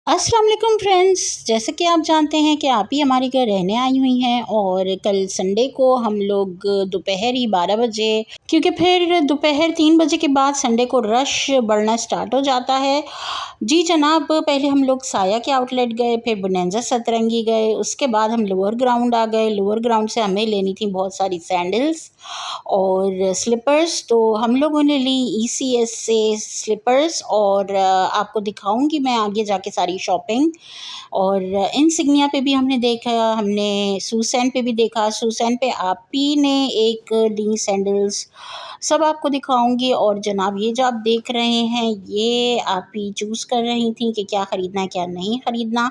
अस्सलाम वालेकुम फ्रेंड्स। जैसे कि आप जानते हैं कि आप ही हमारे घर रहने आई हुई हैं और कल संडे को हम लोग दोपहर ही 12 बजे, क्योंकि फिर दोपहर 3 बजे के बाद संडे को रश बढ़ना स्टार्ट हो जाता है। जी जनाब, पहले हम लोग साया के आउटलेट गए, फिर बोनेंजा सतरंगी गए, उसके बाद हम लोअर ग्राउंड आ गए। लोअर ग्राउंड से हमें लेनी थी बहुत सारी सैंडल्स और स्लीपर्स, तो हम लोगों ने ली ईसीएस से स्लीपर्स और आपको दिखाऊंगी मैं आगे जाके सारी शॉपिंग। और इंसिग्निया पे भी हमने देखा, हमने सूसैन पे भी देखा, सूसैन पे आप ही ने एक ली सैंडल्स, सब आपको दिखाऊंगी। और जनाब ये जो आप देख रहे हैं ये आप ही चूज़ कर रही थी कि क्या ख़रीदना है क्या नहीं ख़रीदना।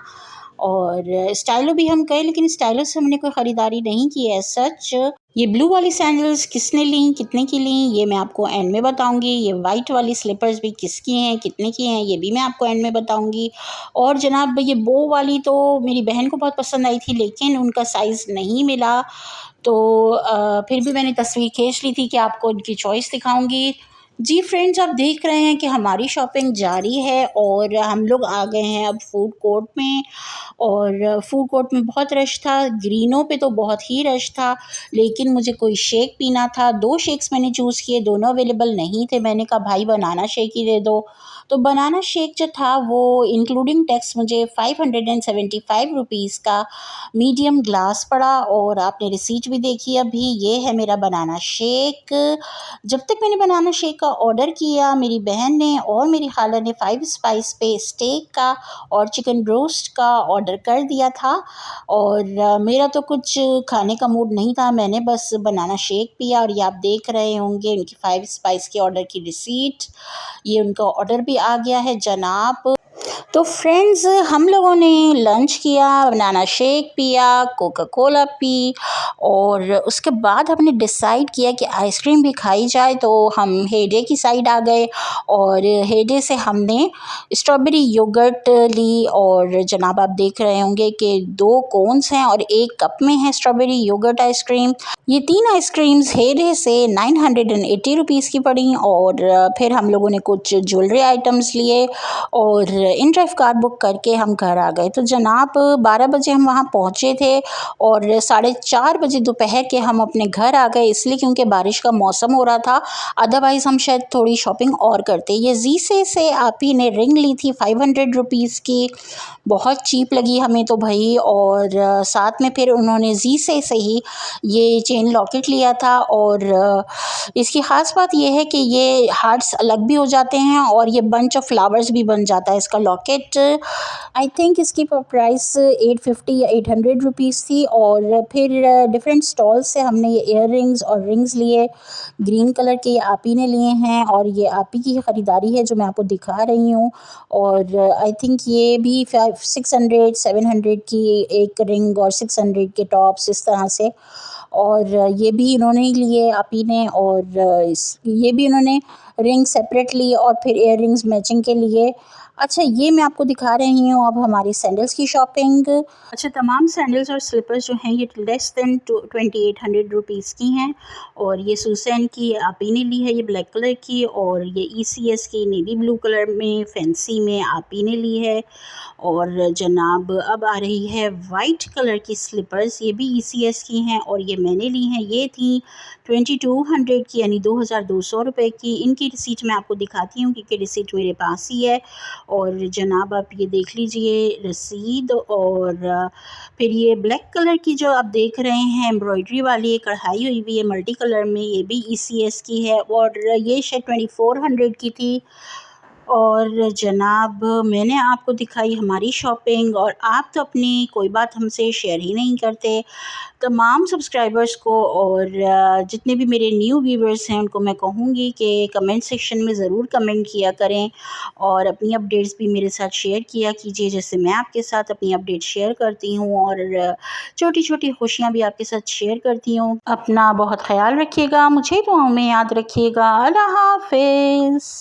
और स्टाइलो भी हम गए, लेकिन स्टाइलो से हमने कोई ख़रीदारी नहीं की है सच। ये ब्लू वाली सैंडल्स किसने ली, कितने की ली, ये मैं आपको एंड में बताऊंगी। ये वाइट वाली स्लीपर्स भी किसकी हैं, कितने की हैं, ये भी मैं आपको एंड में बताऊंगी। और जनाब ये बो वाली तो मेरी बहन को बहुत पसंद आई थी, लेकिन उनका साइज़ नहीं मिला, तो फिर भी मैंने तस्वीर खींच ली थी कि आपको उनकी चॉइस दिखाऊंगी। जी फ्रेंड्स, आप देख रहे हैं कि हमारी शॉपिंग जारी है और हम लोग आ गए हैं अब फूड कोर्ट में। और फूड कोर्ट में बहुत रश था, ग्रीनों पे तो बहुत ही रश था, लेकिन मुझे कोई शेक पीना था। 2 शेक्स मैंने चूज़ किए, दोनों अवेलेबल नहीं थे। मैंने कहा भाई बनाना शेक ही दे दो, तो बनाना शेक जो था वो इंक्लूडिंग टैक्स मुझे 575 रुपीज़ का मीडियम ग्लास पड़ा। और आपने रिसीट भी देखी अभी, ये है मेरा बनाना शेक। जब तक मैंने बनाना शेक का ऑर्डर किया, मेरी बहन ने और मेरी खाला ने 5 स्पाइस पे स्टेक का और चिकन रोस्ट का ऑर्डर कर दिया था। और मेरा तो कुछ खाने का मूड नहीं था, मैंने बस बनाना शेक पिया। और ये आप देख रहे होंगे उनकी 5 स्पाइस के ऑर्डर की रिसीट, ये उनका ऑर्डर भी आ गया है जनाब। तो फ्रेंड्स, हम लोगों ने लंच किया, बनाना शेक पिया, कोका कोला पी, और उसके बाद हमने डिसाइड किया कि आइसक्रीम भी खाई जाए, तो हम हेडे की साइड आ गए। और हेडे से हमने स्ट्रॉबेरी योगर्ट ली। और जनाब आप देख रहे होंगे कि 2 कोन्स हैं और 1 कप में है स्ट्रॉबेरी योगर्ट आइसक्रीम। ये 3 आइसक्रीम्स हेडे से 980 रुपीज़ की पड़ी। और फिर हम लोगों ने कुछ ज्वेलरी आइटम्स लिए और इन ड्राइव कार बुक करके हम घर आ गए। तो जनाब 12 बजे हम वहाँ पहुँचे थे और 4:30 बजे दोपहर के हम अपने घर आ गए, इसलिए क्योंकि बारिश का मौसम हो रहा था, अदरवाइज़ हम शायद थोड़ी शॉपिंग और करते। ये जी से आप ही ने रिंग ली थी 500 रुपीज़ की, बहुत चीप लगी हमें तो भाई। और साथ में फिर उन्होंने जी से ही ये चेन लॉकेट लिया था। और इसकी ख़ास बात यह है कि ये हार्ट्स अलग भी हो जाते हैं और ये बंच ऑफ फ्लावर्स भी बन जाता है इसका लॉकेट। आई थिंक इसकी प्राइस 850 या 800 रुपीज़ थी। और फिर डिफरेंट स्टॉल से हमने ये इयर रिंग्स और रिंग्स लिए, ग्रीन कलर के ये आप ही ने लिए हैं और ये आप ही की ख़रीदारी है जो मैं आपको दिखा रही हूँ। और आई थिंक ये भी 600 700 की एक रिंग और 600 के टॉप्स इस तरह से। और ये भी इन्होंने ही लिए आप ही ने। और ये भी इन्होंने रिंग सेपरेट ली और फिर इयर रिंग्स मैचिंग के लिए। अच्छा, ये मैं आपको दिखा रही हूँ अब हमारी सैंडल्स की शॉपिंग। अच्छा, तमाम सैंडल्स और स्लीपर्स जो हैं ये लेस दैन 2800 रुपीज़ की हैं। और ये सूसैन की आप ही ने ली है, ये ब्लैक कलर की, और ये ईसीएस की नेवी ब्लू कलर में फैंसी में आप ही ने ली है। और जनाब अब आ रही है वाइट कलर की स्लीपर्स, ये भी ईसीएस की हैं और ये मैंने ली हैं। ये थी 2200 की, यानी 2200 रुपये की। इनकी रिसीट मैं आपको दिखाती हूँ क्योंकि रिसीट मेरे पास ही है। और जनाब आप ये देख लीजिए रसीद। और फिर ये ब्लैक कलर की जो आप देख रहे हैं एम्ब्रॉयडरी वाली कढ़ाई हुई हुई है मल्टी कलर में, ये भी ईसीएस की है और ये शायद 2400 की थी। और जनाब मैंने आपको दिखाई हमारी शॉपिंग, और आप तो अपनी कोई बात हमसे शेयर ही नहीं करते। तमाम सब्सक्राइबर्स को और जितने भी मेरे न्यू व्यूवर्स हैं उनको मैं कहूँगी कि कमेंट सेक्शन में ज़रूर कमेंट किया करें और अपनी अपडेट्स भी मेरे साथ शेयर किया कीजिए, जैसे मैं आपके साथ अपनी अपडेट शेयर करती हूँ और छोटी छोटी खुशियाँ भी आपके साथ शेयर करती हूँ। अपना बहुत ख्याल रखिएगा, मुझे दुआओं में याद रखिएगा। अल्लाह हाफ़िज़।